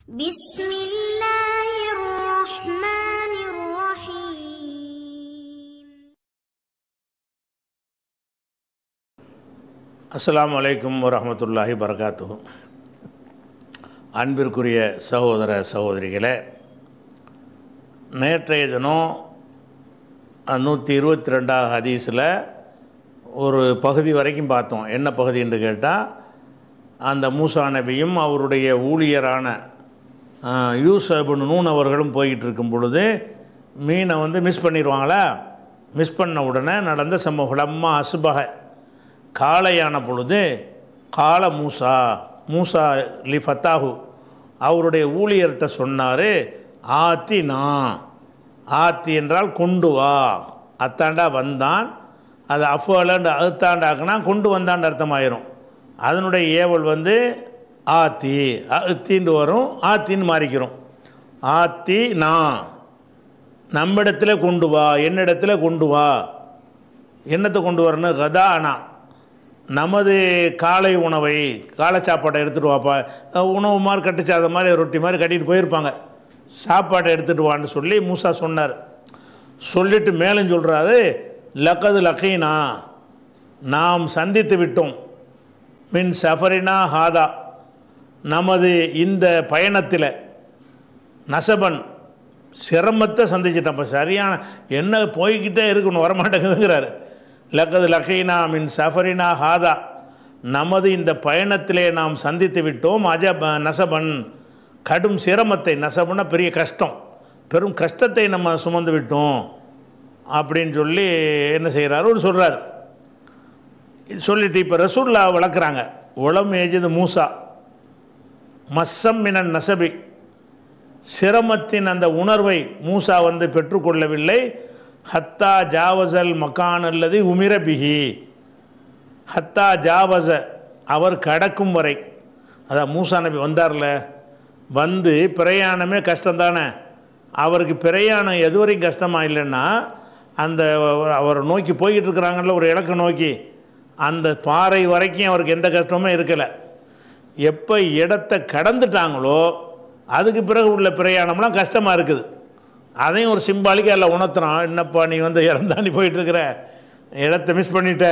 بسم الله الرحمن الرحيم. அஸ்ஸலாமு அலைக்கும் வரஹ்மத்துல்லாஹி வபரகாத்துஹு. அன்பிற்குரிய சகோதர சகோதரிகளே, நேற்றைய தினம் 122 ஹதீஸில் ஒரு பகுதி வரைக்கும் பார்த்தோம். என்ன பகுதி என்று கேட்டால், அந்த மூசா நபியும் அவருடைய ஊழியரான யூசுப் இப்னு நூன் அவர்களும் போய்கிட்டு இருக்கும் பொழுது மீனை மிஸ் பண்ணிடுவாங்களா. மிஸ் பண்ண உடனே நடந்த சம்பவம். அம்மா அசுபக காளையான பொழுது கால மூசா லி ஃபத்தாஹு அவருடைய ஊழியர்கிட்ட சொன்னார், ஆத்தி என்றால் கொண்டு வா. அத்தாண்டா வந்தான். அது அஃபலண்டு அத்தாண்டாக்குனா கொண்டு வந்தான்னு அர்த்தமாயிரும். அதனுடைய ஏவல் ஆத்தின்னு வரும், ஆத்தின்னு மாறிக்கிறோம். நம்மிடத்தில் கொண்டு வா, என்னிடத்தில் கொண்டு வா. என்னத்தை கொண்டு வரணும்? கதானா, நமது காலை உணவை, காலை சாப்பாட்டை எடுத்துகிட்டு வாப்பா. உணவு மாதிரி கட்டுச்சாத மாதிரி ரொட்டி மாதிரி கட்டிட்டு போயிருப்பாங்க. சாப்பாட்டை எடுத்துகிட்டு வான்னு சொல்லி மூசா சொன்னார். சொல்லிட்டு மேலும் சொல்கிறாரு, லக்கது லக்கீனா, நாம் சந்தித்து விட்டோம். மின் சஃபரினா ஹாதா, நமது இந்த பயணத்தில் நசபன் சிரமத்தை சந்திச்சிட்டோம். இப்போ சரியான என்ன போய்கிட்டே இருக்கணும், வரமாட்டேங்குதுங்கிறாரு. லக்கது லக்கீனா மின் சஃபரினா ஹாதா, நமது இந்த பயணத்திலே நாம் சந்தித்து விட்டோம். நசபன், கடும் சிரமத்தை. நசபன்னா பெரிய கஷ்டம், பெரும் கஷ்டத்தை நம்ம சுமந்து விட்டோம் அப்படின்னு சொல்லி என்ன செய்கிறாரு சொல்கிறார். சொல்லிட்டு இப்போ ரசூல்லா வளர்க்குறாங்க. உளம் ஏஜது மூசா மஸ்ஸம் மினன் நசபி, சிரமத்தின் அந்த உணர்வை மூசா பெற்றுக்கொள்ளவில்லை. ஹத்தா ஜாவசல் மக்கான் அல்லது உமிரபிஹி, ஹத்தா ஜாவச, அவர் கடக்கும் வரை. அதான் மூசா நபி வந்தார்ல, பிரயாணமே கஷ்டம்தானே. அவருக்கு பிரயாணம் எது வரைக்கும் கஷ்டமாக இல்லைன்னா, அந்த அவரை நோக்கி போய்கிட்டு இருக்கிறாங்கல்ல, ஒரு இலக்கை நோக்கி, அந்த பாறை வரைக்கும் அவருக்கு எந்த கஷ்டமுமே இருக்கலை. எப்போ இடத்தை கடந்துட்டாங்களோ அதுக்கு பிறகு உள்ள பிரயாணம்லாம் கஷ்டமாக இருக்குது. அதையும் ஒரு சிம்பாலிக்காக இல்லை உணர்த்துறான். என்னப்பா நீ இறந்தாண்டி போயிட்டுருக்கிற, இடத்தை மிஸ் பண்ணிட்ட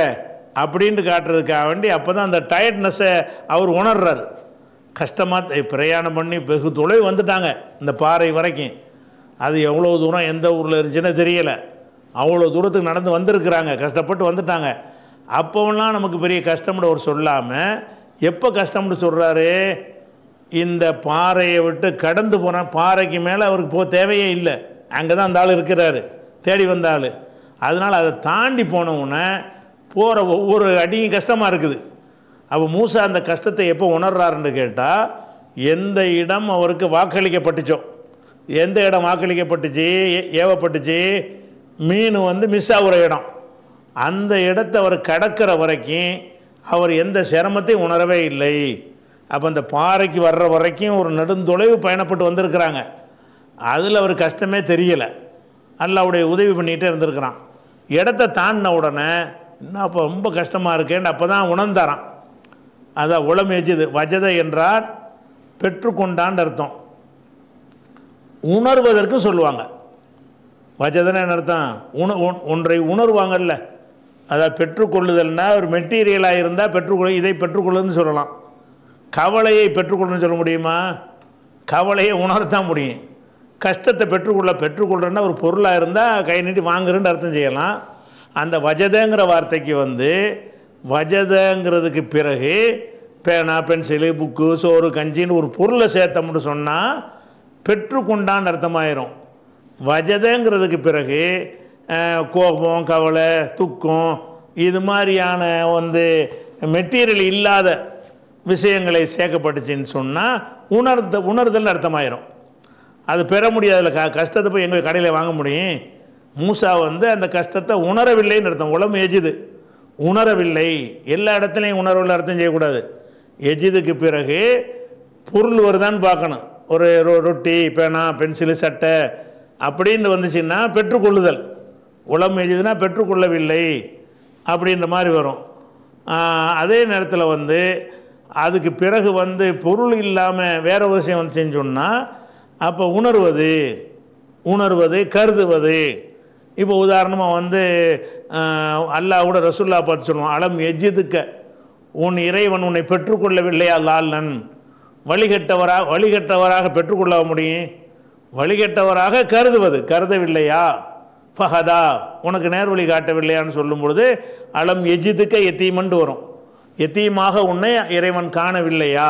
அப்படின்ட்டு காட்டுறதுக்காக வேண்டி அப்போ தான் அந்த டயர்ட்னஸை அவர் உணர்றார். கஷ்டமாக பிரயாணம் பண்ணி வெகு தொலைவு வந்துட்டாங்க இந்த பாறை வரைக்கும். அது எவ்வளோ தூரம் எந்த ஊரில் இருந்துச்சுன்னு தெரியலை. அவ்வளோ தூரத்துக்கு நடந்து வந்திருக்கிறாங்க, கஷ்டப்பட்டு வந்துட்டாங்க. அப்போவெல்லாம் நமக்கு பெரிய கஷ்டம்னு அவர் சொல்லாமல் எப்போ கஷ்டம்னு சொல்கிறாரு, இந்த பாறையை விட்டு கடந்து போனால் பாறைக்கு மேலே அவருக்கு தேவையே இல்லை. அங்கே தான் அந்த ஆள் இருக்கிறாரு, தேடி வந்த ஆள். அதனால் அதை தாண்டி போனவுடனே போகிற ஒவ்வொரு அடியும் கஷ்டமாக இருக்குது. அப்போ மூசா அந்த கஷ்டத்தை எப்போ உணர்றாருன்னு கேட்டால், எந்த இடம் அவருக்கு வாக்களிக்கப்பட்டுச்சோ, எந்த இடம் வாக்களிக்கப்பட்டுச்சு, ஏவப்பட்டுச்சு, மீன் மிஸ் ஆகுற இடம், அந்த இடத்தை அவர் கடக்கிற வரைக்கும் அவர் எந்த சிரமத்தையும் உணரவே இல்லை. அப்போ அந்த பாறைக்கு வர்ற வரைக்கும் ஒரு நெடுந்தொலைவு பயணப்பட்டு வந்திருக்கிறாங்க. அதில் அவர் கஷ்டமே தெரியலை. அல்லாஹ்வுடைய உதவி பண்ணிகிட்டே இருந்திருக்கிறான். இடத்த தாண்டின உடனே இன்னும் அப்போ ரொம்ப கஷ்டமாக இருக்கேன்னு அப்போ தான் உணர்ந்தாரான். அதான் உளம் எஜிது. வஜத என்றால் பெற்றுக்கொண்டான்னு அர்த்தம். உணர்வதற்கு சொல்லுவாங்க. வஜதன்னு என்ன அர்த்தம்? ஒன்றை உணர்வாங்கல்ல. அதாவது பெற்றுக்கொள்ளுதல்னா ஒரு மெட்டீரியலாக இருந்தால் இதை பெற்றுக்கொள்ளுன்னு சொல்லலாம். கவலையை பெற்றுக்கொள்ளுன்னு சொல்ல முடியுமா? கவலையை உணரத்தான் முடியும். கஷ்டத்தை பெற்றுக்கொள்றேன்னா ஒரு பொருளாக இருந்தால் கை நீட்டி வாங்குறேன்னு அர்த்தம் செய்யலாம். அந்த வஜதங்கிற வார்த்தைக்கு வஜதங்கிறதுக்கு பிறகு பேனா, பென்சிலு, புக்கு, சோறு, கஞ்சின்னு ஒரு பொருளை சேர்த்தோம்னு சொன்னால் பெற்றுக்கொண்டான்னு அர்த்தமாயிரும். வஜதங்கிறதுக்கு பிறகு கோபம், கவலை, துக்கம், இது மாதிரியான மெட்டீரியல் இல்லாத விஷயங்களை சேர்க்கப்பட்டுச்சின்னு சொன்னால் உணர்தல் அர்த்தமாயிரும். அது பெற முடியாதுல்ல. கஷ்டத்தை போய் எங்கள் கடையில் வாங்க முடியும். மூசா அந்த கஷ்டத்தை உணரவில்லைன்னு அர்த்தம். உளம் எஜிது, உணரவில்லை. எல்லா இடத்துலையும் உணர்வில் அர்த்தம் செய்யக்கூடாது. எஜிதுக்கு பிறகு பொருள் வருதான்னு பார்க்கணும். ஒரு ரொட்டி, பேனா, பென்சிலு, சட்டை அப்படின்னு வந்துச்சுன்னா பெற்றுக்கொள்ளுதல். உளம் எஜிதுனா பெற்றுக்கொள்ளவில்லை அப்படின்ற மாதிரி வரும். அதே நேரத்தில் அதுக்கு பிறகு வந்து பொருள் இல்லாமல் வேற ஒரு விஷயம் வந்து செஞ்சோன்னா அப்போ உணர்வது கருதுவது. இப்போ உதாரணமாக வந்து அல்லாஹ்வோட ரசூல்லா பார்த்து சொல்லுவோம், அலம் எஜிதுக்க, உன் இறைவன் உன்னை பெற்றுக்கொள்ளவில்லையா லால்லன், வழிகட்டவராக பெற்றுக்கொள்ள முடியும், வழிகட்டவராக கருதவில்லையா, ஃபஹதா உனக்கு நேர்வழி காட்டவில்லையான்னு சொல்லும் பொழுது அலம் எஜிதுக்க எத்தீமன்ட்டு வரும். எத்தீமாக உன்னை இறைவன் காணவில்லையா,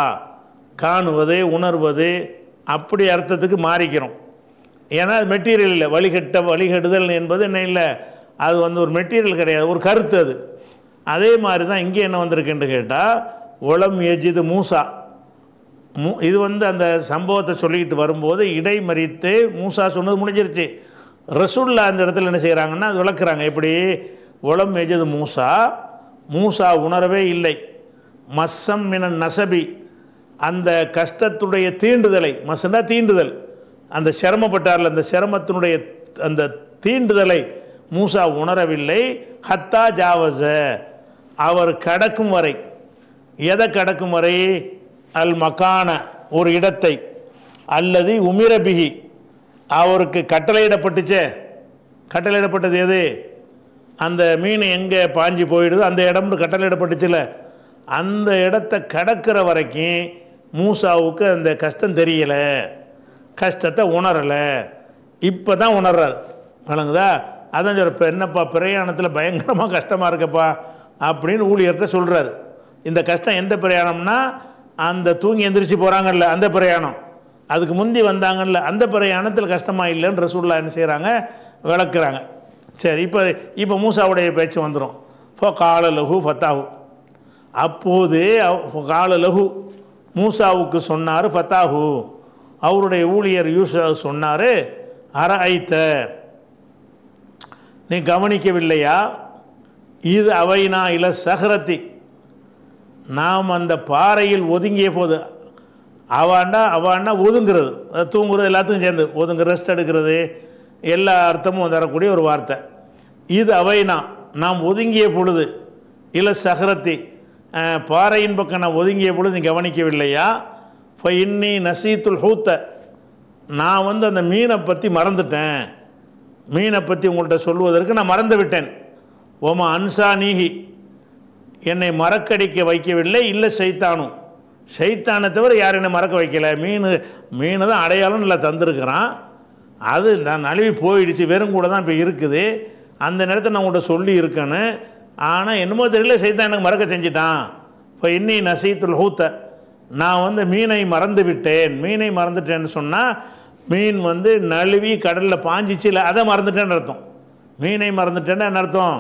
காணுவது உணர்வது அப்படி அர்த்தத்துக்கு மாறிக்கிறோம். ஏன்னா அது மெட்டீரியல் இல்லை. வழிகட்டுதல் என்பது என்ன இல்லை, அது வந்து ஒரு மெட்டீரியல் கிடையாது, ஒரு கருத்து அது. அதே மாதிரி தான் இங்கே என்ன வந்திருக்குன்னு கேட்டால் உலம் எஜிது மூசா. இது வந்து அந்த சம்பவத்தை சொல்லிக்கிட்டு வரும்போது இடைமறித்து மூசா சொன்னது முடிஞ்சிருச்சு. ரசூல்லா அந்த இடத்துல என்ன செய்கிறாங்கன்னா அது விளக்குறாங்க. எப்படி உலம் எஜிது மூசா உணரவே இல்லை, மஸ்ஸம் மின நசபி, அந்த கஷ்டத்துடைய தீண்டுதலை, மஸ்ஸன்னா தீண்டுதல், அந்த சிரமப்பட்டார்ல அந்த சிரமத்தினுடைய அந்த தீண்டுதலை மூசா உணரவில்லை. ஹத்தா ஜாவஸ, அவர் கடக்கும் வரை. எதை கடக்கும் வரை? அல் மக்கான, ஒரு இடத்தை, அல்லது உமிரபிகி, அவருக்கு கட்டளையிடப்பட்டது எது? அந்த மீன் எங்கே பாஞ்சி போயிடுது அந்த இடம்னு கட்டளையிடப்பட்டுச்சுல, அந்த இடத்தை கடக்கிற வரைக்கும் மூசாவுக்கு அந்த கஷ்டம் தெரியலை, கஷ்டத்தை உணரலை. இப்போ தான் உணர்றார். வழங்குதா? அதான் சொல்ற, என்னப்பா பிரயாணத்தில் பயங்கரமாக கஷ்டமாக இருக்கப்பா அப்படின்னு ஊழியர்கிட்ட சொல்கிறார். இந்த கஷ்டம் எந்த பிரயாணம்னா அந்த தூங்கி எந்திரிச்சு போகிறாங்கல்ல அந்த பிரயாணம், அதுக்கு முந்தி வந்தாங்கல்ல அந்த பிரயாணத்தில் கஷ்டமாக இல்லைன்னு ரசூலுல்லாஹ் என்ன செய்கிறாங்க, விளக்குறாங்க. சரி, இப்போ மூசாவுடைய பேச்சு வந்துடும். கால லஹு ஃபத்தாஹு, அப்போது கால லஹு மூசாவுக்கு சொன்னார், ஃபத்தாஹு அவருடைய ஊழியர் யூசா சொன்னார், அரஐத்த நீ கவனிக்கவில்லையா, இது அவைனா இல சஹரத்தி, நாம் அந்த பாறையில் ஒதுங்கிய போது, அவாண்டா ஒதுங்கிறது, தூங்குறது எல்லாத்துக்கும் சேர்ந்து ஒதுங்க, ரெஸ்ட் எடுக்கிறது, எல்லா அர்த்தமும் தரக்கூடிய ஒரு வார்த்தை. இது அவைனா நாம் ஒதுங்கிய பொழுது, இல சஹரத்தி பாறையின் பக்கம் நான் ஒதுங்கிய பொழுது நீ கவனிக்கவில்லையா, இப்போ இன்னி நசீத்துல் ஹூத்த, நான் வந்து அந்த மீனை பற்றி மறந்துட்டேன், மீனை பற்றி உங்கள்கிட்ட சொல்வதற்கு நான் மறந்து விட்டேன். ஓமா அன்சானிஹி, என்னை மறக்கடிக்க வைக்கவில்லை, இல்லை சைத்தானும், சைத்தானை தவிர யார் என்னை மறக்க வைக்கலை. மீன் தான் அடையாளம் இல்லை தந்திருக்கிறான், அது நான் நழுவி போயிடுச்சு, வெறும் கூட தான் இப்போ இருக்குது, அந்த நேரத்தில் நான் உங்கள்கிட்ட சொல்லி இருக்கேன்னு, ஆனால் என்னமோ தெரியல சைத்தான் எனக்கு மறக்க செஞ்சிட்டான். இப்போ இன்னி நசீத்துல் ஹூத்த, நான் வந்து மீனை மறந்துட்டேன்னு சொன்னால் மீன் வந்து நழுவி கடலில் பாஞ்சிச்சு இல்லை, அதை மறந்துட்டேன்னு அர்த்தம். மீனை மறந்துட்டேன்னு என்ன அர்த்தம்?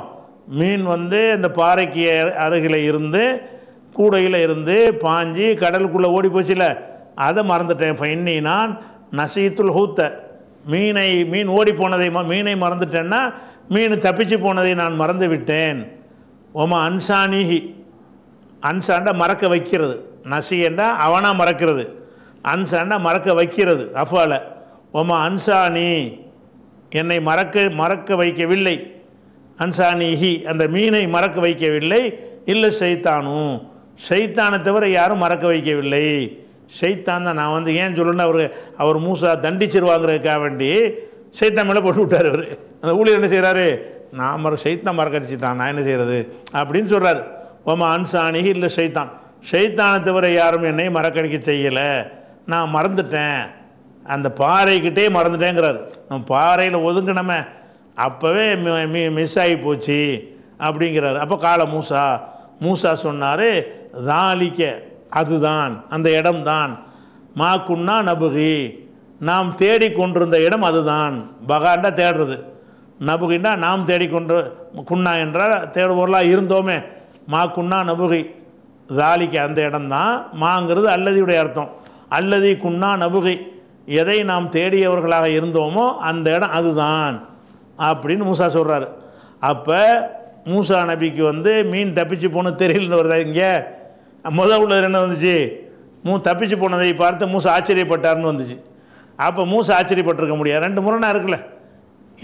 மீன் வந்து அந்த பாறைக்கு அருகில் இருந்து கூடையில் இருந்து பாஞ்சி கடலுக்குள்ளே ஓடி போச்சுல, அதை மறந்துட்டேன். இப்போ இன்னி நான் நசீத்துல் ஹூத்த, மீன் ஓடி போனதை மீனை மறந்துட்டேன்னா மீன் தப்பிச்சு போனதை நான் மறந்து விட்டேன். ஓமா அன்சானிஹி, அன்சாண்டா மறக்க வைக்கிறது, நசியண்டா அவனா மறக்கிறது, அன்சாண்டா மறக்க வைக்கிறது அஃபால. ஓமா அன்சானி, என்னை மறக்க வைக்கவில்லை, அன்சானிஹி அந்த மீனை மறக்க வைக்கவில்லை, இல்லை சைத்தானும், சைத்தானை தவிர யாரும் மறக்க வைக்கவில்லை. சைத்தான் தான். நான் வந்து ஏன் சொல்லணும்னா அவர் மூசா தண்டிச்சிருவாங்கிறதுக்காக வேண்டி சைத்தான் மேலே போட்டு விட்டார். அவர் அந்த ஊழியர் என்ன செய்கிறாரு, சைத்தான் மறக்கடிச்சிட்டான், நான் என்ன செய்கிறது அப்படின்னு சொல்கிறார். ஓமா அன்சானிஹி இல்லை சைத்தான், சைத்தானை தவிர யாரும் என்னை மறக்கடிக்க செய்யலை, நான் மறந்துட்டேன், அந்த பாறைக்கிட்டே மறந்துட்டேங்கிறார். நம்ம பாறையில் ஒதுங்கினமே அப்போவே மிஸ் ஆகி போச்சு அப்படிங்கிறார். அப்போ கால மூசா சொன்னார், தாலிக்க அதுதான், அந்த இடம்தான், மா குன்னா நபுகி நாம் தேடிக்கொண்டிருந்த இடம் அதுதான். பகாண்டா தேடுறது, நபுகின்னா நாம் தேடிக்கொண்டு, குன்னா என்றால் தேடுபொருளாக இருந்தோமே, மா குன்னா நபுகி தாலிக்க அந்த இடம்தான். மாங்கிறது அல்லதியுடைய அர்த்தம், அல்லதி குன்னா நபுகி எதை நாம் தேடியவர்களாக இருந்தோமோ அந்த இடம் அதுதான் அப்படின்னு மூசா சொல்கிறாரு. அப்போ மூசா நபிக்கு வந்து மீன் தப்பிச்சு போனது தெரியலன்னு வருதா? இங்கே உள்ளது என்ன வந்துச்சு, தப்பிச்சு போனதை பார்த்து மூசா ஆச்சரியப்பட்டார்னு வந்துச்சு. அப்போ மூசா ஆச்சரியப்பட்டிருக்க முடியாது, ரெண்டு முரணா இருக்குல்ல.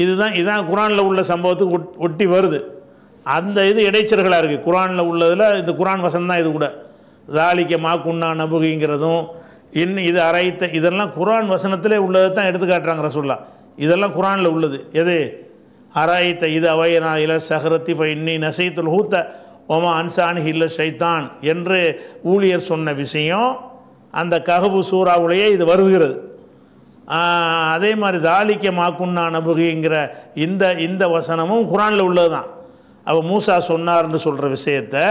இதுதான் குரானில் உள்ள சம்பவத்துக்கு ஒட்டி வருது. அந்த இது இடைச்சல்களாக இருக்குது குரானில் உள்ளதில். இந்த குரான் வசனம் தான் இது கூட. தாலிக்க மாக்குன்னா நபுகிங்கிறதும் இன்னும் இது அரைத்த இதெல்லாம் குர்ஆன் வசனத்திலே உள்ளதை தான் எடுத்து காட்டுறாங்க ரசூலுல்லாஹ். இதெல்லாம் குர்ஆனில் உள்ளது. எது அரைத்த இது அவையனா இல சஹரத்தி இன்னி நசைத்துல் ஹூத்த ஒமா அன்சானி இல்ல ஷைத்தான் என்று ஊழியர் சொன்ன விஷயம் அந்த கஹ்ஃபு சூறாவுலேயே இது வருகிறது. அதே மாதிரி தாலிக்க மாக்குன்னா நபுகிங்கிற இந்த வசனமும் குர்ஆனில் உள்ளது தான். அவள் மூசா சொன்னார்னு சொல்கிற விஷயத்தை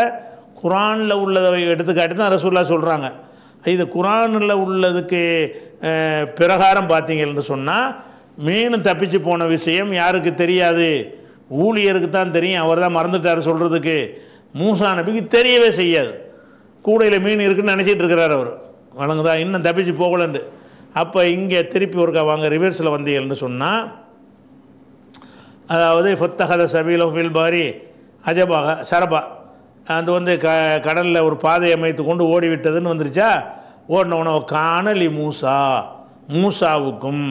குர்ஆனில் உள்ளதை எடுத்துக்காட்டி தான் ரசூலுல்லாஹ் சொல்கிறாங்க. இது குர்ஆனில் உள்ளதுக்கு பிரகாரம் பார்த்தீங்கன்னு சொன்னால் மீன் தப்பிச்சு போன விஷயம் யாருக்கு தெரியாது? ஊழியருக்கு தான் தெரியும். அவர் தான் மறந்துட்டார் சொல்கிறதுக்கு. மூசா நபிக்கு தெரியவே செய்யாது. கூடையில் மீன் இருக்குன்னு நினச்சிட்டு இருக்கிறார் அவர். வழங்குதா? இன்னும் தப்பிச்சு போகலண்டு. அப்போ இங்கே திருப்பி ஒருக்கா வாங்க ரிவர்ஸில் வந்தீங்கன்னு சொன்னால், அதாவது ஃபத்தஹத சபீலோ ஃபில் பாரி அஜபாக சரபா அது வந்து கடலில் ஒரு பாதை அமைத்து கொண்டு ஓடிவிட்டதுன்னு வந்துருச்சா. ஓடினவன காணலி மூசாவுக்கும்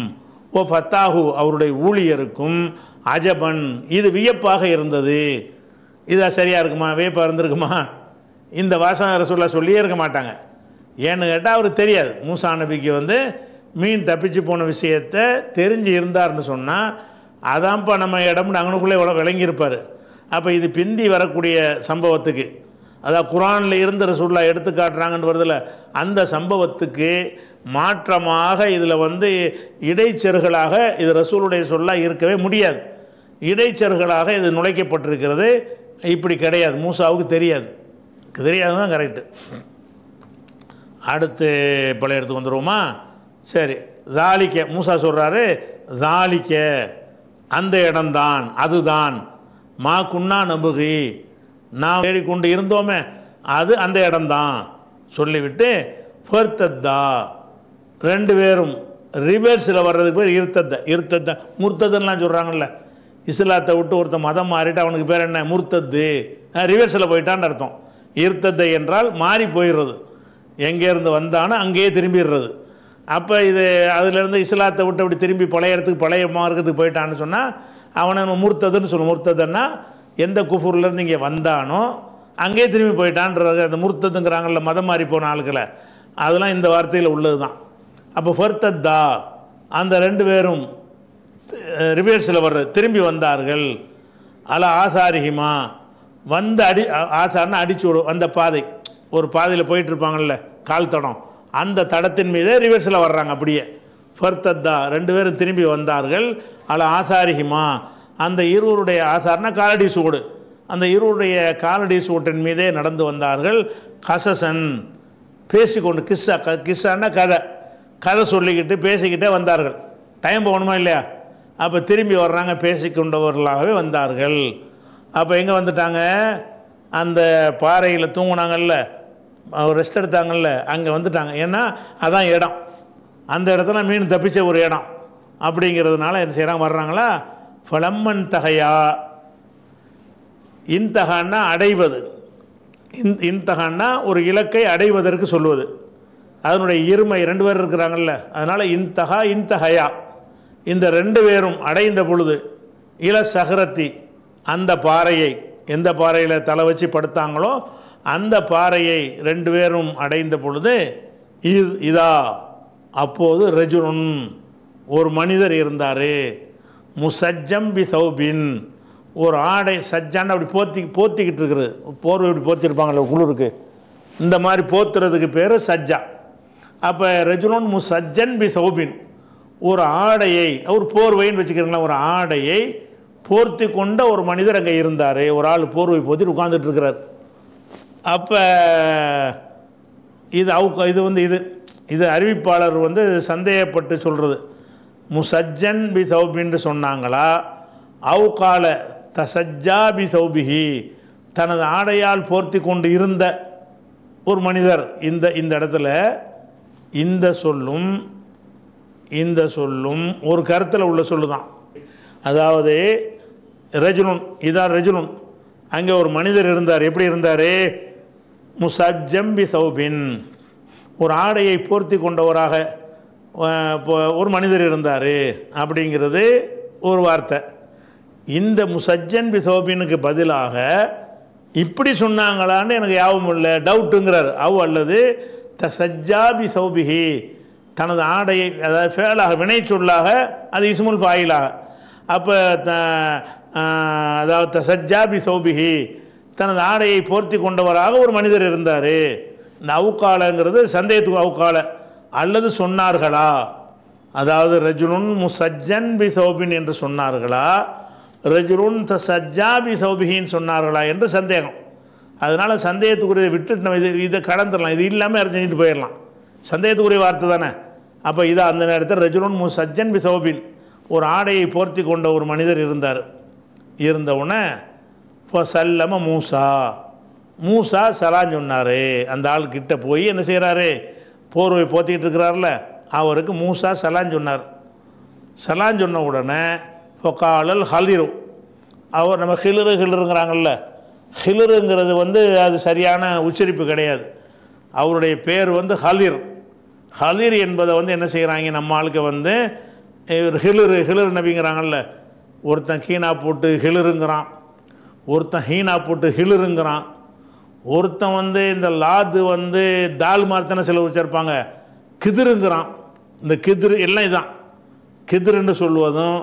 ஓ ஃபத்தாஹு அவருடைய ஊழியருக்கும் அஜபன் இது வியப்பாக இருந்தது. இதா சரியாக இருக்குமா? வியப்பாக இருந்திருக்குமா? இந்த வாசகம் ரசூலுல்லாஹ் சொல்லியே இருக்க மாட்டாங்க. ஏன்னு கேட்டால் அவருக்கு தெரியாது. மூசா நபிக்கு வந்து மீன் தப்பிச்சு போன விஷயத்தை தெரிஞ்சு இருந்தார்னு சொன்னால் அதான்ப்பா நம்ம இடம்னு அங்கனுக்குள்ளே விளங்கியிருப்பார். அப்போ இது பிந்தி வரக்கூடிய சம்பவத்துக்கு, அதாவது குர்ஆனில் இருந்து ரசூலுல்லாஹ் எடுத்து காட்டுறாங்கன்னு வருதில்ல, அந்த சம்பவத்துக்கு மாற்றமாக இதில் வந்து இடைச்செருகலாக இது ரசூலுடைய சொல்லாக இருக்கவே முடியாது. இடைச்செருகலாக இது நுழைக்கப்பட்டிருக்கிறது. இப்படி கிடையாது. மூசாவுக்கு தெரியாது தான் கரெக்டு. அடுத்து பழைய இடத்துக்கு வந்துடுவோமா? சரி. தாலிக்க மூசா சொல்கிறாரு, தாலிக்க அந்த இடம்தான், அதுதான் மா குன்னா நபுகி நாம் தேடிக்கொண்டு இருந்தோமே அது அந்த இடம்தான் சொல்லிவிட்டு ஃபர்தத்தா ரெண்டு பேரும் ரிவர்ஸில் வர்றதுக்கு பேர் இருத்தத்த முர்த்ததுன்னெலாம் சொல்கிறாங்கல்ல. இஸ்லாத்தை விட்டு ஒருத்தன் மதம் மாறிட்டு அவனுக்கு பேர் என்ன? முர்த்தத்து. ரிவர்ஸில் போயிட்டான்னு அர்த்தம். இருத்தத்தை என்றால் மாறி போயிடுறது. எங்கேருந்து வந்தானோ அங்கேயே திரும்பிடுறது. அப்போ இது அதிலேருந்து இஸ்லாத்தை விட்டு அப்படி திரும்பி பழைய இடத்துக்கு பழைய மார்க்கத்துக்கு போயிட்டான்னு சொன்னால் அவனை நம்ம முர்த்ததுன்னு சொல்லுவோம். முர்த்ததுன்னா எந்த குஃபூர்லேருந்து இங்கே வந்தானோ அங்கேயே திரும்பி போயிட்டான்றது. அந்த முர்த்ததுங்கிறாங்கல்ல மதம் மாறி போன ஆளுக்களை, அதெல்லாம் இந்த வார்த்தையில் உள்ளது தான். அப்போ ஃபர்தத்தா அந்த ரெண்டு பேரும் ரிவர்ஸில் வர்றது திரும்பி வந்தார்கள். அலா ஆசாரிஹிமா வந்து ஆசார்னா அடிச்சு விடும். அந்த பாதை ஒரு பாதையில் போயிட்டுருப்பாங்கள்ல கால் தடம், அந்த தடத்தின் மீதே ரிவர்ஸில் வர்றாங்க. அப்படியே ஃபர்தத்தா ரெண்டு பேரும் திரும்பி வந்தார்கள். அலா ஆசாரிஹிமா அந்த இருவருடைய ஆசார்னா காலடி சூடு, அந்த இருவருடைய காலடி சூட்டின் மீதே நடந்து வந்தார்கள். கசசன் பேசிக்கொண்டு, கிஸ்ஸான்னா கதை சொல்லிக்கிட்டு பேசிக்கிட்டே வந்தார்கள். டைம் போகணுமா இல்லையா? அப்போ திரும்பி வர்றாங்க பேசிக்கொண்டவர்களாகவே வந்தார்கள். அப்போ எங்கே வந்துட்டாங்க? அந்த பாறையில் தூங்கினாங்கல்ல, ரெஸ்ட் எடுத்தாங்கல்ல, அங்கே வந்துட்டாங்க. ஏன்னா அதான் இடம். அந்த இடத்துல மீன் தப்பிச்ச ஒரு இடம் அப்படிங்கிறதுனால என்ன செய்கிறாங்க? வர்றாங்களா? ஃபலம்மன் தகையா இன்தகான்னா அடைவது, இன்தகான்னா ஒரு இலக்கை அடைவதற்கு சொல்லுவது. அதனுடைய இருமை ரெண்டு பேர் இருக்கிறாங்கல்ல, அதனால் இன்தகையா இந்த ரெண்டு பேரும் அடைந்த பொழுது இல சஹரத்தி அந்த பாறையை, எந்த பாறையில் தலை வச்சு படுத்தாங்களோ அந்த பாறையை ரெண்டு பேரும் அடைந்த பொழுது இதா அப்போது ரஜுலுன் ஒரு மனிதர் இருந்தார். முசஜ்ஜம் பி சௌபின் ஒரு ஆடை, சஜ்ஜான்னு அப்படி போத்திக்கிட்டு இருக்கிறது. போர்வை இப்படி போத்திருப்பாங்கள்ல குளிருக்கு, இந்த மாதிரி போத்துறதுக்கு பேர் சஜ்ஜா. அப்போ ரஜுலுன் முசஜ்ஜன் பி சௌபின் ஒரு ஆடையை, ஒரு போர்வைன்னு வச்சுக்கிறீங்களா, ஒரு ஆடையை போர்த்தி கொண்ட ஒரு மனிதர் அங்கே இருந்தார். ஒரு ஆள் போர்வை போத்திட்டு உட்காந்துட்டு இருக்கிறார். அப்போ இது வந்து இது அறிவிப்பாளர் வந்து சந்தேகப்பட்டு சொல்கிறது. முசஜ்ஜன் பி சௌபின்னு சொன்னாங்களா, அவுகால தசஜ்ஜா பி சௌபிஹி தனது ஆடையால் போர்த்தி கொண்டு இருந்த ஒரு மனிதர். இந்த இடத்துல இந்த சொல்லும் ஒரு கருத்தில் உள்ள சொல்லு தான். அதாவது ரஜுலுன், இதான் ரஜுலுன், அங்கே ஒரு மனிதர் இருந்தார். எப்படி இருந்தார்? முசஜ்ஜம் பி சௌபின் ஒரு ஆடையை போர்த்தி கொண்டவராக ஒரு மனிதர் இருந்தார் அப்படிங்கிறது ஒரு வார்த்தை. இந்த முசஜ்ஜன் பி சௌபினுக்கு பதிலாக இப்படி சொன்னாங்களான்னு எனக்கு யாவும் இல்லை, டவுட்டுங்கிறார். அல்லது தசஜ்ஜாபி சௌபிஹி, தனது ஆடையை, அதாவது ஃபேலாக வினை சொல்லாக, அது இஸ்முல் ஃபாயிலாக. அப்போ அதாவது தசஜ்ஜாபி சௌபிஹி, தனது ஆடையை போர்த்தி கொண்டவராக ஒரு மனிதர் இருந்தார். இந்த அவுக்காலங்கிறது சந்தேகத்துக்கு அவுக்கால. அல்லது சொன்னார்களா, அதாவது ரஜுலுன் முசஜ்ஜன் பி சௌபின் என்று சொன்னார்களா, ரஜுலுன் தசஜ்ஜா பி சௌபிஹின்னு சொன்னார்களா என்று சந்தேகம். அதனால் சந்தேகத்துக்குரிய விட்டுட்டு நம்ம இதை கடந்துடலாம், இது இல்லாமல் யாரும் செஞ்சுட்டு போயிடலாம். சந்தேகத்துக்குரிய வார்த்தை தானே. அப்போ இதை அந்த நேரத்தில் ரஜுலுன் முசஜ்ஜன் பி சௌபின், ஒரு ஆடையை போர்த்தி கொண்ட ஒரு மனிதர் இருந்தார். இருந்தவுடனே இப்போ சல்லம மூசா சலான் சொன்னார். அந்த ஆள் கிட்ட போய் என்ன செய்கிறாரு, போர்வை போத்திக்கிட்டு இருக்கிறார்ல, அவருக்கு மூசா சலான் சொன்னார். சலான் சொன்ன உடனே ஃபகாலல் ஹலிரு, அவர் நம்ம ஹிலுருங்கிறாங்கல்ல, ஹிலுருங்கிறது அது சரியான உச்சரிப்பு கிடையாது. அவருடைய பேர் ஹலிர் என்பதை என்ன செய்கிறாங்க நம்ம ஆளுக்கு ஹிலுரு நபிங்கிறாங்கல்ல. ஒருத்தன் கீனா போட்டு ஹிலுருங்கிறான், ஒருத்தன் ஹீனா போட்டு ஹிலுருங்கிறான், ஒருத்தன் இந்த லாது தால் மார்த்தனை சில வச்சிருப்பாங்க, கிதிருங்கிறான். இந்த கிதிரு எல்லாம் இதான். கிதிர் என்று சொல்வதும்,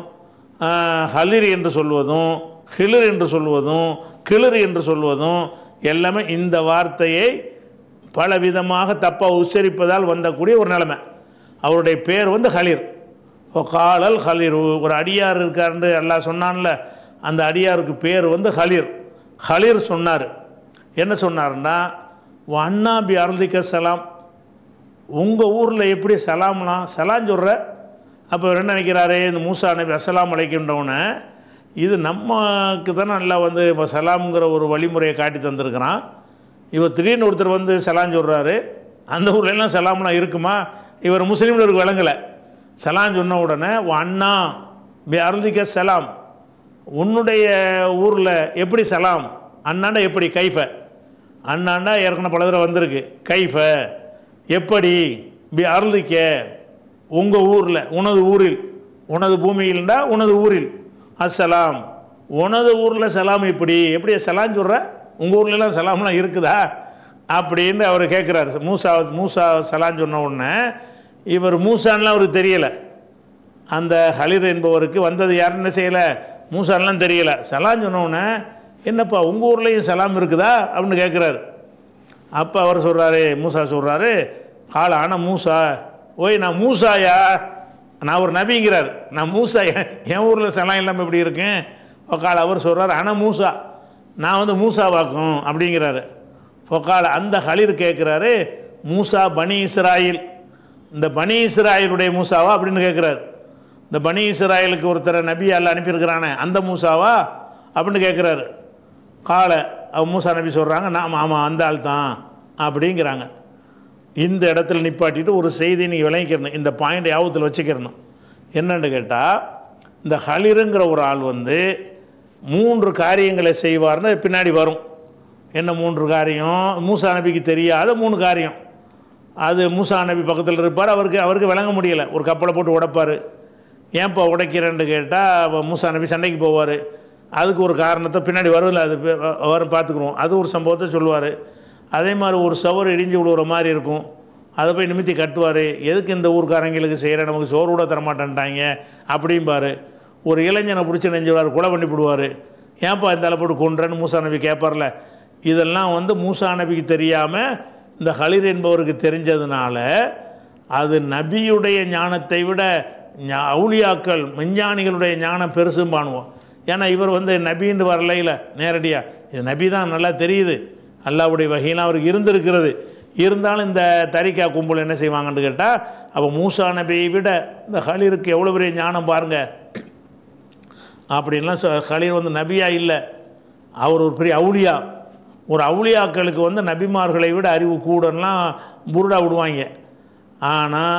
ஹலிர் என்று சொல்வதும், ஹிலிர் என்று சொல்வதும், கிளிர் என்று சொல்வதும் எல்லாமே இந்த வார்த்தையை பல விதமாக தப்பாக உச்சரிப்பதால் வந்தக்கூடிய ஒரு நிலைமை. அவருடைய பேர் ஹலிர். காலல் ஹலிர், ஒரு அடியார் இருக்காருன்னு அல்லாஹ் சொன்னான்ல, அந்த அடியாருக்கு பேர் ஹலிர் சொன்னார். என்ன சொன்னார்னா, அண்ணா பி அருந்திக்க சலாம், உங்கள் ஊரில் எப்படி சலாம்லாம் சலாம் சொல்கிற. அப்போ என்ன நினைக்கிறாரு, இந்த மூசா நபி அஸ்ஸலாம் அலைக்கும்ன்றவனை, இது நமக்கு தானே நல்லா இப்போ சலாம்ங்கிற ஒரு வழிமுறையை காட்டி தந்திருக்கிறான். இவர் திடீர்னு ஒருத்தர் சலாம் சொல்கிறாரு. அந்த ஊர்லெல்லாம் சலாம்லாம் இருக்குமா, இவர் முஸ்லீம்களுக்கு விளங்கலை. சலாம் சொன்ன உடனே அண்ணா பி அருந்திக்க சலாம், உன்னுடைய ஊரில் எப்படி சலாம், அண்ணாண்டா எப்படி, கைஃப, அண்ணாண்டா ஏற்கனவே பல தடவை வந்திருக்கு, கைஃப எப்படி, பி அருந்திக்க உங்கள் ஊரில், உனது ஊரில், உனது பூமியில்டா உனது ஊரில், அஸ்ஸலாம் உனது ஊரில் சலாம் எப்படி சலாம் சொல்கிற, உங்கள் ஊர்லெலாம் சலாம்லாம் இருக்குதா அப்படின்னு அவர் கேட்குறாரு. மூசா சலாம் சொன்ன உடனே இவர் மூசான்லாம் அவருக்கு தெரியலை. அந்த ஹலிர் என்பவருக்கு வந்தது யாருன்னு என்ன செய்யலை, மூசான்லாம் தெரியலை. சலாம் சொன்னோடனே, என்னப்பா உங்கள் ஊர்லேயும் சலாம் இருக்குதா அப்படின்னு கேட்குறாரு. அப்போ அவர் சொல்கிறாரு, மூசா சொல்கிறாரு, கால ஆனால் மூசா, ஓய் நான் மூசாயா, நான் ஒரு நபிங்கிறார், நான் மூசா, என் ஊரில் சலாம் இல்லாமல் எப்படி இருக்கேன். கால அவர் சொல்கிறார், ஆனால் மூசா, நான் மூசாவாக்கும் அப்படிங்கிறாரு. ஃபொக்கால் அந்த ஹலிர் கேட்குறாரு, மூசா பனி இஸ்ராயில், இந்த பனி இஸ்ராயிலுடைய மூசாவா அப்படின்னு கேட்குறாரு. இந்த பனி இஸ்ராயலுக்கு ஒருத்தரை நபி அல்ல அனுப்பியிருக்கிறானே அந்த மூசாவா அப்படின்னு கேட்குறாரு. மூசா நபி சொல்கிறாங்க, நாம் ஆமாம் அந்த ஆள் தான் அப்படிங்கிறாங்க. இந்த இடத்துல நிப்பாட்டிட்டு ஒரு செய்தி நீங்கள் விளங்கிக்கிறணும், இந்த பாயிண்ட் யாபத்தில் வச்சுக்கிறணும். என்னென்னு கேட்டால், இந்த ஹலிருங்கிற ஒரு ஆள் 3 காரியங்களை செய்வார்னு பின்னாடி வரும். என்ன 3 காரியம், மூசா நபிக்கு தெரியாத 3 காரியம். அது மூசா நபி பக்கத்தில் இருப்பார், அவருக்கு விளங்க முடியலை. ஒரு கப்பலை போட்டு உடைப்பார். ஏன்ப்பா உடைக்கிறேன்னு கேட்டால் மூசா நபி சண்டைக்கு போவார். அதுக்கு ஒரு காரணத்தை பின்னாடி வரும்ல, அது வரும் பார்த்துக்குருவோம். அது ஒரு சம்பவத்தை சொல்லுவார். அதே மாதிரி ஒரு சவர் இடிஞ்சு விடுற மாதிரி இருக்கும், அதை போய் நிமித்தி கட்டுவார். எதுக்கு இந்த ஊர்க்காரங்களுக்கு செய்கிற, நமக்கு சோறு கூட தரமாட்டேன்ட்டாங்க அப்படிம்பார். ஒரு இளைஞனை பிடிச்சி நெஞ்சுவார், கொலை பண்ணி விடுவார். ஏன்ப்பா இந்த ஆளை போட்டு கொன்றேன்னு மூசா நபி கேட்பார்ல. இதெல்லாம் மூசா நபிக்கு தெரியாமல் இந்த ஹலிர் என்பவருக்கு தெரிஞ்சதுனால, அது நபியுடைய ஞானத்தை விட அவுலியாக்கள் விஞ்ஞானிகளுடைய ஞானம் பெருசும் பாணுவோம். ஏன்னா இவர் நபின்னு வரலையில் நேரடியாக, இது நபி தான் நல்லா தெரியுது, அல்லாஹ்வுடைய வகையெல்லாம் அவருக்கு இருந்திருக்கிறது. இருந்தாலும் இந்த தரிக்கா கும்பல் என்ன செய்வாங்கன்னு கேட்டால், அப்போ மூசா நபியை விட இந்த ஹலிருக்கு எவ்வளோ பெரிய ஞானம் பாருங்கள் அப்படின்லாம். ஹலிர் நபியா இல்லை, அவர் ஒரு பெரிய அவுலியா. ஒரு அவுலியாக்களுக்கு நபிமார்களை விட அறிவு கூடலாம் புருடா விடுவாங்க. ஆனால்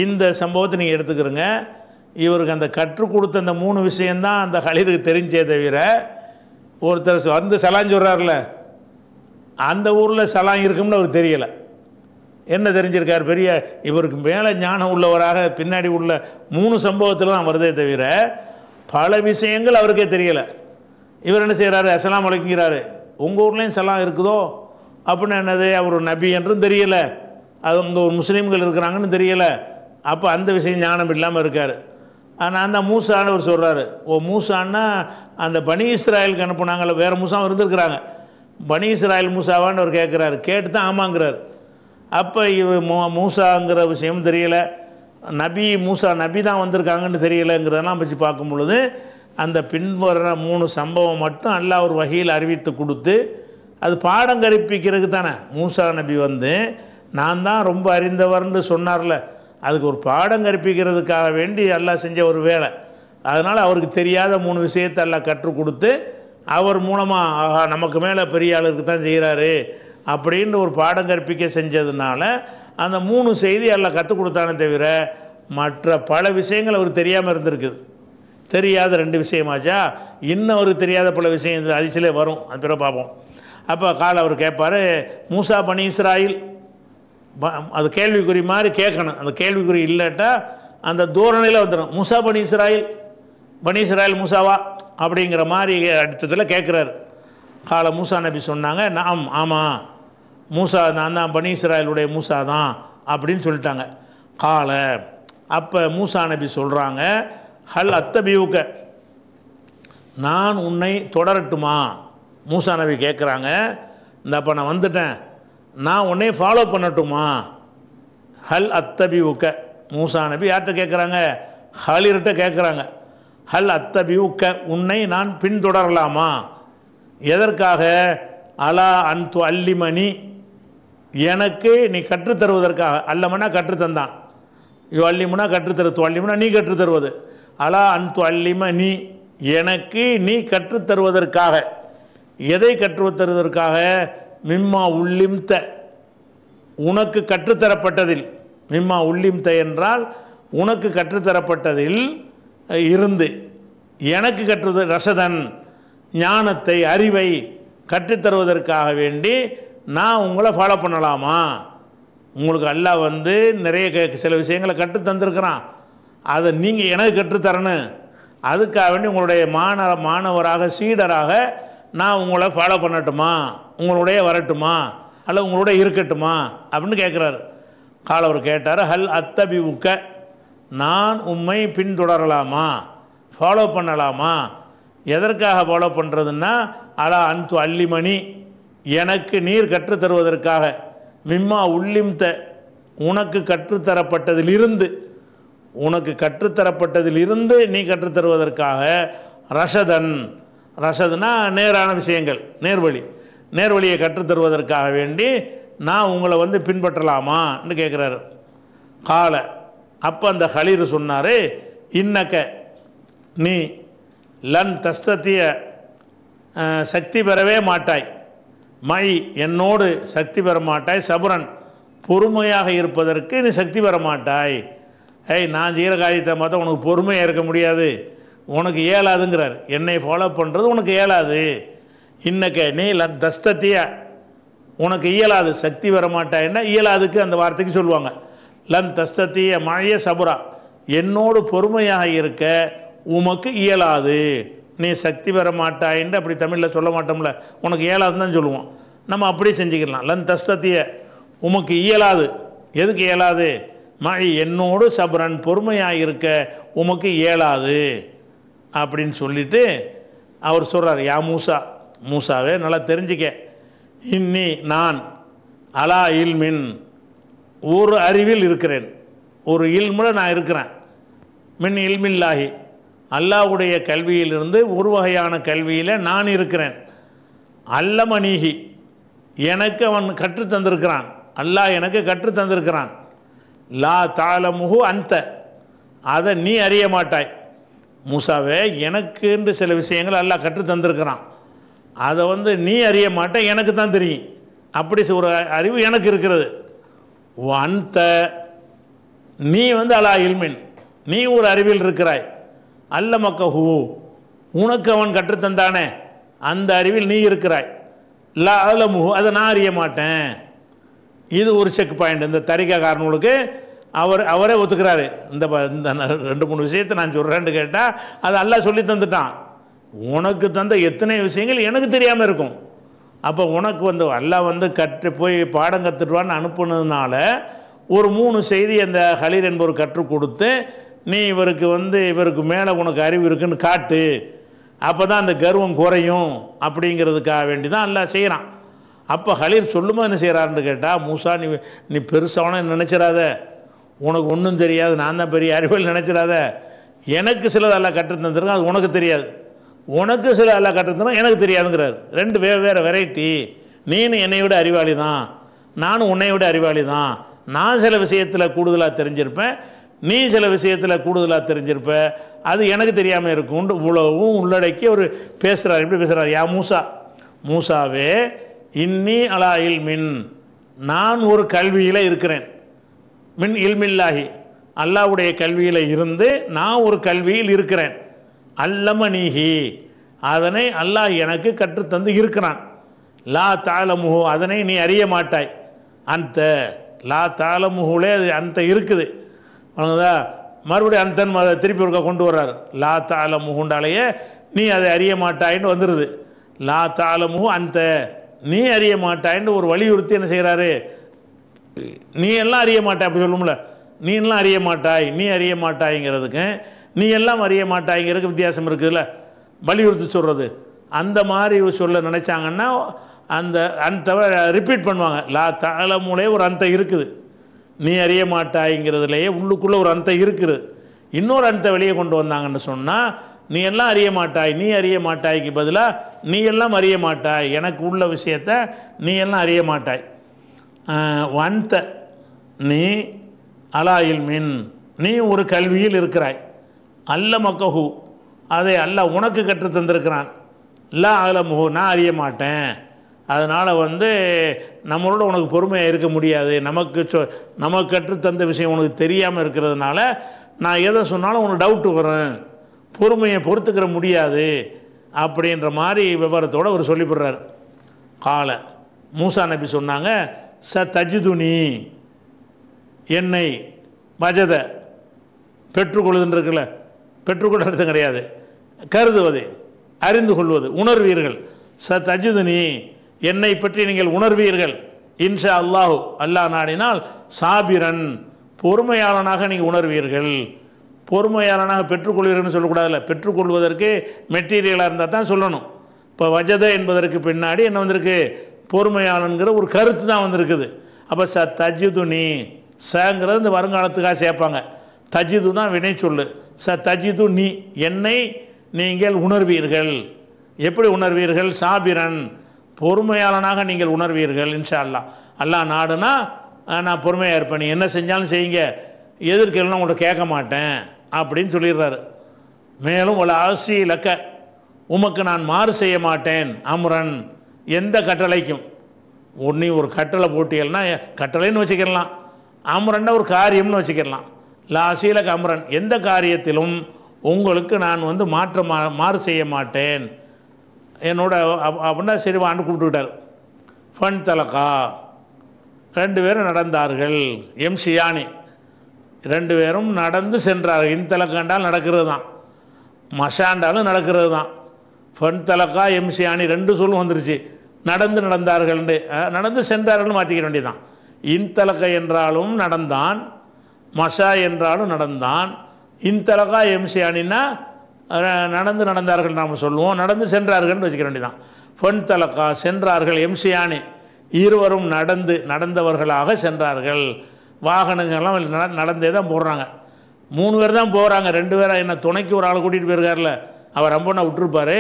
இந்த சம்பவத்தை நீங்கள் எடுத்துக்கிறங்க, இவருக்கு அந்த கற்றுக் கொடுத்த அந்த 3 விஷயந்தான் அந்த ஹலிருக்கு தெரிஞ்சே தவிர, ஒருத்தர் சலான் சொல்கிறார்ல, அந்த ஊரில் சலாம் இருக்கும்னு அவருக்கு தெரியலை. என்ன தெரிஞ்சிருக்கார், பெரிய இவருக்கு மேலே ஞானம் உள்ளவராக பின்னாடி உள்ள 3 சம்பவத்தில் தான் வருதே தவிர பல விஷயங்கள் அவருக்கே தெரியலை. இவர் என்ன செய்கிறாரு, அஸ்ஸலாமு அலைக்கும்ங்கிறாரு, உங்கள் ஊர்லேயும் சலாம் இருக்குதோ அப்படின்னு என்னது அவர் ஒரு நபி என்றும் தெரியலை, அது உங்கள் ஒரு முஸ்லீம்கள் இருக்கிறாங்கன்னு தெரியலை. அப்போ அந்த விஷயம் ஞானம் இல்லாமல் இருக்கார். நான் தான் மூசான்னு அவர் சொல்கிறாரு. மூசான்னா அந்த பனி இஸ்ராயலுக்கு அனுப்புனாங்கல்ல, வேறு மூசாவும் இருந்திருக்கிறாங்க, பனி இஸ்ராயல் மூசாவான்னு அவர் கேட்குறாரு. கேட்டு தான் ஆமாங்கிறார். அப்போ இவர் மூசாங்கிற விஷயம் தெரியலை, மூசா நபி தான் வந்திருக்காங்கன்னு தெரியலைங்கிறதெல்லாம் வச்சு பார்க்கும் பொழுது அந்த பின்வர 3 சம்பவம் மட்டும் அல்லாஹ் ஒரு வகையில் அறிவித்து கொடுத்து அது பாடம் கற்பிக்கிறதுக்கு தானே. மூசா நபி வந்து நான் தான் ரொம்ப அறிந்தவர்னு சொன்னார்ல, அதுக்கு ஒரு பாடம் கற்பிக்கிறதுக்காக வேண்டி அல்லாஹ் செஞ்ச ஒரு வேலை. அதனால் அவருக்கு தெரியாத 3 விஷயத்தை அல்லாஹ் கற்றுக் கொடுத்து அவர் மூலமாக நமக்கு மேலே பெரிய ஆளுக்கு தான் செய்கிறாரு அப்படின்னு ஒரு பாடம் கற்பிக்க செஞ்சதுனால அந்த 3 செய்தி எல்லாம் கற்றுக் கொடுத்தானே தவிர மற்ற பல விஷயங்கள் அவருக்கு தெரியாமல் இருந்திருக்குது. தெரியாத 2 விஷயமாச்சா, இன்னும் அவருக்கு தெரியாத பல விஷயம் இந்த அதிசலே வரும், அது பிறகு பார்ப்போம். அப்போ அவர் கேட்பார், மூசா பனி இஸ்ராயில், அது கேள்விக்குறி மாதிரி கேட்கணும். அந்த கேள்விக்குறி இல்லாட்டா அந்த தூரணையில் வந்துடும். மூசா பனி இஸ்ராயில் மூசாவா அப்படிங்கிற மாதிரி அடுத்ததில் கேட்குறாரு. மூசா நபி சொன்னாங்க, ஆமாம் மூசா நான் தான் பனி இஸ்ராயலுடைய மூசா தான் அப்படின்னு சொல்லிட்டாங்க. அப்போ மூசா நபி சொல்கிறாங்க, ஹல் அத்தபியூக்க, நான் உன்னை தொடரட்டுமா? மூசா நபி கேட்குறாங்க, அப்போ நான் வந்துட்டேன், நான் உன்னை ஃபாலோ பண்ணட்டுமா? ஹல் அத்தபியூக்க, மூசா நபி யார்கிட்ட கேட்குறாங்க? ஹலிர்கிட்ட கேட்குறாங்க. ஹல் அத்தபியூக்க, உன்னை நான் பின்தொடரலாமா? எதற்காக? அலா அன்து அல்லிமணி, எனக்கு நீ கற்றுத்தருவதற்காக. அல்லமனா கற்றுத்தந்தான், அல்லிமுனா கற்றுத்தரு, அல்லிமுனா நீ கற்றுத்தருவது. அலா அன்து அல்லிமணி, எனக்கு நீ கற்றுத்தருவதற்காக. எதை கற்றுத்தருவதற்காக? மிம்மா உள்ளிம்த, உனக்கு கற்றுத்தரப்பட்டதில். மிம்மா உள்ளிம்த என்றால் உனக்கு கற்றுத்தரப்பட்டதில் இருந்து எனக்கு ரசதன், ஞானத்தை அறிவை கற்றுத்தருவதற்காக வேண்டி நான் உங்களை ஃபாலோ பண்ணலாமா? உங்களுக்கு அல்லாஹ் வந்து நிறைய சில விஷயங்களை கற்றுத்தந்திருக்கிறான், அதை நீங்கள் எனக்கு கற்றுத்தரணும். அதுக்காக வேண்டி உங்களுடைய மாணவராக சீடராக நான் உங்களை ஃபாலோ பண்ணட்டுமா, உங்களுடைய வரட்டுமா, அல்ல உங்களோட இருக்கட்டுமா அப்படின்னு கேட்குறாரு. அவர் கேட்டார், ஹல் அத்தபி உக்க, நான் உம்மை பின்தொடரலாமா, ஃபாலோ பண்ணலாமா? எதற்காக ஃபாலோ பண்ணுறதுன்னா, அலா அன்து அல்லிமணி, எனக்கு நீர் கற்றுத்தருவதற்காக. மிம்மா உள்ளிம்த, உனக்கு கற்றுத்தரப்பட்டதிலிருந்து, உனக்கு கற்றுத்தரப்பட்டதிலிருந்து நீ கற்றுத்தருவதற்காக. ரஷதன், ரஷதுனா நேரான விஷயங்கள், நேர்வழியை கற்றுத்தருவதற்காக வேண்டி நான் உங்களை வந்து பின்பற்றலாமான்னு கேட்குறாரு. அப்போ அந்த ஹலீர் சொன்னார், இன்னக்க, நீ லன் தஸ்தத்திய, சக்தி பெறவே மாட்டாய், மை என்னோடு சக்தி பெற மாட்டாய், சபுரன் பொறுமையாக இருப்பதற்கு நீ சக்தி பெற மாட்டாய். நான் செய்கிற காரியத்தை பார்த்தா உனக்கு பொறுமையாக இருக்க முடியாது, உனக்கு இயலாதுங்கிறார். என்னை ஃபாலோ பண்ணுறது உனக்கு இயலாது. இன்னக்க நீ லன் தஸ்தத்திய, உனக்கு இயலாது, சக்தி பெற மாட்டாய்ன்னா இயலாதுக்கு அந்த வார்த்தைக்கு சொல்லுவாங்க. லன் தஸ்தத்திய மழைய சபுரா, என்னோடு பொறுமையாக இருக்க உமக்கு இயலாது, நீ சக்தி பெற மாட்டாயின்னு அப்படி தமிழில் சொல்ல மாட்டோம்ல, உனக்கு இயலாதுன்னு தான் சொல்லுவோம். நம்ம அப்படி செஞ்சுக்கலாம். லன் தஸ்தத்திய, உமக்கு இயலாது. எதுக்கு இயலாது? மழை என்னோடு சபரன், பொறுமையாக இருக்க உமக்கு இயலாது அப்படின்னு சொல்லிட்டு அவர் சொல்கிறார், யா மூசா, மூசாவே நல்லா தெரிஞ்சுக்க, இன்னி நான் அலா இல்மின், ஒரு அறிவில் இருக்கிறேன், ஒரு இல்முல நான் இருக்கிறேன். மின் இல்மில்லாஹி, அல்லாஹ்வுடைய கல்வியிலிருந்து ஒரு வகையான கல்வியில் நான் இருக்கிறேன். அல்லமணிஹி, எனக்கு அவன் கற்றுத்தந்திருக்கிறான், அல்லாஹ் எனக்கு கற்றுத்தந்திருக்கிறான். லா தாலமுஹு அந்த, அதை நீ அறிய மாட்டாய். மூசாவே, எனக்கு என்று சில விஷயங்கள் அல்லாஹ் கற்றுத்தந்திருக்கிறான், அதை வந்து நீ அறிய மாட்டாய், எனக்கு தான் தெரியும். அப்படி ஒரு அறிவு எனக்கு இருக்கிறது. அந்த, நீ வந்து அலா இல்மின், நீ ஒரு அறிவில் இருக்கிறாய். அல்ல மக்கஹூ, உனக்கு அவன் கற்றுத்தந்தானே, அந்த அறிவில் நீ இருக்கிறாய். லா அலமுஹு, அதை நான் அறிய மாட்டேன். இது ஒரு செக் பாயிண்ட். இந்த தரிகாக்காரனுக்கு அவரே ஒத்துக்கிறாரு. இந்த 2-3 விஷயத்தை நான் சொல்கிறேன்னு கேட்டால் அது அல்லாஹ் சொல்லி தந்துட்டான். உனக்கு தந்த எத்தனை விஷயங்கள் எனக்கு தெரியாமல் இருக்கும், அப்போ உனக்கு வந்து அல்லாஹ் வந்து போய் பாடம் கற்றுட்டுவான்னு அனுப்புனதுனால ஒரு 3 செய்தி அந்த ஹலீர் என்பவர் கற்றுக் கொடுத்து நீ இவருக்கு மேலே உனக்கு அறிவு இருக்குன்னு காட்டு, அப்போ தான் அந்த கர்வம் குறையும் அப்படிங்கிறதுக்காக வேண்டி தான் அல்லாஹ் செய்கிறான். அப்போ ஹலீர் சொல்லும்போது என்ன செய்கிறாருன்னு கேட்டால், மூசா நீ பெருசாவன நினச்சிடாத, உனக்கு ஒன்றும் தெரியாது, நான் தான் பெரிய அறிவியல் நினச்சிடாத, எனக்கு சிலது எல்லாம் கற்று தந்துருக்கேன், அது உனக்கு தெரியாது, உனக்கு சில எல்லாம் கற்று தந்துடும் எனக்கு தெரியாதுங்கிறார். 2 வேறு வெரைட்டி. நீனும் என்னை விட அறிவாளி தான், நானும் உன்னை விட அறிவாளி தான். நான் சில விஷயத்தில் கூடுதலாக தெரிஞ்சிருப்பேன், நீ சில விஷயத்தில் கூடுதலாக தெரிஞ்சிருப்ப, அது எனக்கு தெரியாமல் இருக்கும். இவ்வளவும் உள்ளடக்கி ஒரு பேசுகிறார். எப்படி பேசுகிறார்? யா மூசாவே இன்னி அலா இல்மின், நான் ஒரு கல்வியில் இருக்கிறேன். மின் இல்மில்லாஹி, அல்லாஹ்வுடைய கல்வியில் இருந்து நான் ஒரு கல்வியில் இருக்கிறேன். அல்லம நீஹி, அதனை அல்லாஹ் எனக்கு கற்றுத்தந்து இருக்கிறான். லா தாலமுஹு, அதனை நீ அறிய மாட்டாய். அந்த லா தாலமுஹுலே அது அந்த இருக்குது. அவ்வளோதா, மறுபடியும் அந்தன் திருப்பி ஒருக்கா கொண்டு வர்றார். லா தாலமுஹுண்டாலேயே நீ அதை அறிய மாட்டாயின்னு வந்துடுது. லா தாலமுஹு அந்த, நீ அறிய மாட்டாயின்னு ஒரு வலியுறுத்தி என்ன செய்கிறாரு? நீ எல்லாம் அறிய மாட்டாய் அப்படி சொல்லும்ல, நீ எல்லாம் அறிய மாட்டாய், நீ அறிய மாட்டாய்ங்கிறதுக்கு நீ எல்லாம் அறிய மாட்டாய்ங்கிறதுக்கு வித்தியாசம் இருக்குதுல்ல, வலியுறுத்தி சொல்கிறது. அந்த மாதிரி சொல்ல நினச்சாங்கன்னா அந்த ரிப்பீட் பண்ணுவாங்க. லா தாலமுலே ஒரு அந்த இருக்குது, நீ அறிய மாட்டாய்ங்கிறதுலையே உள்ளுக்குள்ளே ஒரு அந்த இருக்குது. இன்னொரு அந்த வெளியே கொண்டு வந்தாங்கன்னு சொன்னால், நீ எல்லாம் அறிய மாட்டாய், நீ அறிய மாட்டாய்க்கு பதிலாக நீ எல்லாம் அறிய மாட்டாய், எனக்கு உள்ள விஷயத்த நீ எல்லாம் அறிய மாட்டாய். வந்த நீ அலாயில் மின், நீ ஒரு கல்வியில் இருக்கிறாய். அல்ல மக்கஹு, அதை அல்லாஹ் உனக்கு கற்று தந்திருக்கிறான். லா அலமுஹு, நான் அறிய மாட்டேன். அதனால் நம்மளோட உனக்கு பொறுமையாக இருக்க முடியாது, நமக்கு கற்றுத்தந்த விஷயம் உனக்கு தெரியாமல் இருக்கிறதுனால நான் எதை சொன்னாலும் உனக்கு டவுட்டு வரும், பொறுமையை பொறுத்துக்கிற முடியாது அப்படின்ற மாதிரி விவரத்தோடு அவர் சொல்லிவிடுறார். கால மூசா நபி சொன்னாங்க, தஜிதுனி, என்னை வஜத பெற்றுக்கொள்ளுதுன்னு இருக்குல்ல, பெற்றுக்கொள்ள அர்த்தம் கிடையாது, கருதுவது, அறிந்து கொள்வது, உணர்வீர்கள். தஜிதுனி, என்னை பற்றி நீங்கள் உணர்வீர்கள். இன்ஷா அல்லாஹு, அல்லாஹ் நாடினால் சாபிரன், பொறுமையாளனாக நீங்கள் உணர்வீர்கள். பொறுமையாளனாக பெற்றுக்கொள்வீர்கள்னு சொல்லக்கூடாதுல்ல, பெற்றுக்கொள்வதற்கு மெட்டீரியலாக இருந்தால் தான் சொல்லணும். இப்போ வஜத என்பதற்கு பின்னாடி என்ன வந்திருக்கு? பொறுமையாளன்கிற ஒரு கருத்து தான் வந்திருக்குது. அப்போ தஜிதுனி, சங்கிறது இந்த வருங்காலத்துக்காக சேர்ப்பாங்க, தஜிது தான் வினை சொல்லு. தஜிது நீ, என்னை நீங்கள் உணர்வீர்கள். எப்படி உணர்வீர்கள்? சாபிரன், பொறுமையாளனாக நீங்கள் உணர்வீர்கள். இன்ஷா அல்லாஹ், அல்லாஹ் நாடுனா நான் பொறுமையாக இருப்பேன், நீ என்ன செஞ்சாலும் செய்யுங்க, எதிர்க்கலாம் உங்கள்கிட்ட கேட்க மாட்டேன் அப்படின்னு சொல்லிடுறாரு. மேலும் உள்ள ஆசி இலக்க, உமக்கு நான் மாறு செய்ய மாட்டேன். அம்ரன், எந்த கட்டளைக்கும். ஒன்றி ஒரு கட்டளை போட்டியல்னா கட்டளைன்னு வச்சுக்கிடலாம், அம்ரன்னா ஒரு காரியம்னு வச்சுக்கிடலாம். லாசீலக் அம்ரன், எந்த காரியத்திலும் உங்களுக்கு நான் மாறு செய்ய மாட்டேன் என்னோட அப்படின்னா சரி வான்னு கூப்பிட்டுக்கிட்டார். ஃபன் தலக்கா, 2 பேரும் நடந்தார்கள். எம்சியானி, 2 பேரும் நடந்து சென்றார்கள். இன்தலக்காண்டால் நடக்கிறது தான், மஷாண்டாலும் நடக்கிறது தான். ஃபன் தலக்கா எம்சியானி 2 சொல்லும் வந்துருச்சு. நடந்தார்கள், நடந்து சென்றார்கள் மாற்றிக்க வேண்டியதான். இன்தலக்க என்றாலும் நடந்தான், மஷா என்றாலும் நடந்தான். இன்தலக்கா எம்சியானின்னா நடந்தார்கள் நாம் சொல்லுவோம், நடந்து சென்றார்கள்னு வச்சுக்க வேண்டியதான். ஃபன் தலக்கா, சென்றார்கள். எம்சியானி, இருவரும் நடந்தவர்களாக சென்றார்கள். வாகனங்கள்லாம் நடந்தே தான் போடுறாங்க. 3 பேர் தான் போகிறாங்க, 2 பேராக என்ன துணைக்கு ஒரு ஆள் கூட்டிகிட்டு போயிருக்காருல, அவர் ரொம்ப விட்டுருப்பார்.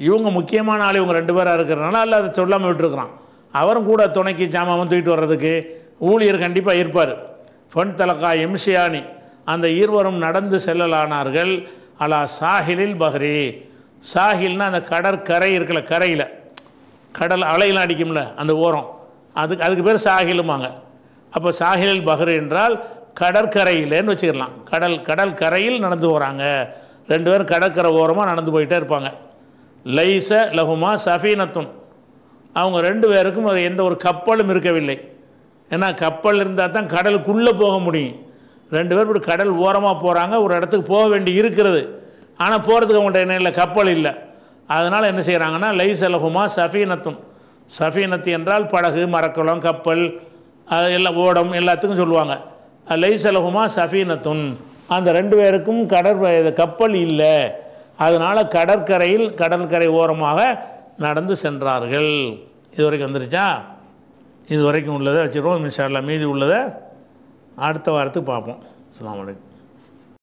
இவங்க முக்கியமான ஆள், இவங்க 2 பேராக இருக்கிறனால அல்ல அதை சொல்லாமல் விட்டுருக்குறான். அவரும் கூட துணைக்கு ஜாமான் தூக்கிட்டு வர்றதுக்கு ஊழியர் கண்டிப்பாக இருப்பார். ஃபன் தலக்கா எம்சியானி, அந்த இருவரும் நடந்து செல்லலானார்கள். அலா சாஹிலில் பஹ்ரி, சாஹில்னா அந்த கடற்கரை இருக்குல்ல, கரையில் கடல் அலையெல்லாம் அடிக்கும்ல அந்த ஓரம், அதுக்கு பேர் சாஹிலுமாங்க. அப்போ சாஹிலில் பஹ்ரி என்றால் கடற்கரையிலேன்னு வச்சுக்கலாம். கடற்கரையில் நடந்து போகிறாங்க. 2 பேரும் கடற்கரை ஓரமாக நடந்து போயிட்டே இருப்பாங்க. லைச லஹுமா சஃபீனத்துன், அவங்க 2 பேருக்கும் எந்த ஒரு கப்பலும் இருக்கவில்லை. ஏன்னா கப்பல் இருந்தால் தான் கடலுக்குள்ளே போக முடியும். 2 பேர் இப்படி கடல் ஓரமாக போகிறாங்க, ஒரு இடத்துக்கு போக வேண்டி இருக்கிறது, ஆனால் போகிறதுக்கு அவங்கள்ட்ட என்ன இல்லை, கப்பல் இல்லை. அதனால் என்ன செய்கிறாங்கன்னா லைச லஹுமா சஃபீனத்துன், சஃபீனத்து என்றால் படகு, மரக்கலம், கப்பல், அது எல்லாம் ஓடம் எல்லாத்துக்கும் சொல்லுவாங்க. லைஸலஹுமா சஃபீனத்துன், அந்த 2 பேருக்கும் கப்பல் இல்லை, அதனால் கடற்கரை ஓரமாக நடந்து சென்றார்கள். இது வரைக்கும் வந்துருச்சா? இது வரைக்கும் உள்ளதை வச்சுருவோம். இன்ஷா அல்லாஹ் மீதி உள்ளதை அடுத்த வாரத்துக்கு பார்ப்போம். அஸ்ஸலாமு அலைக்கும்.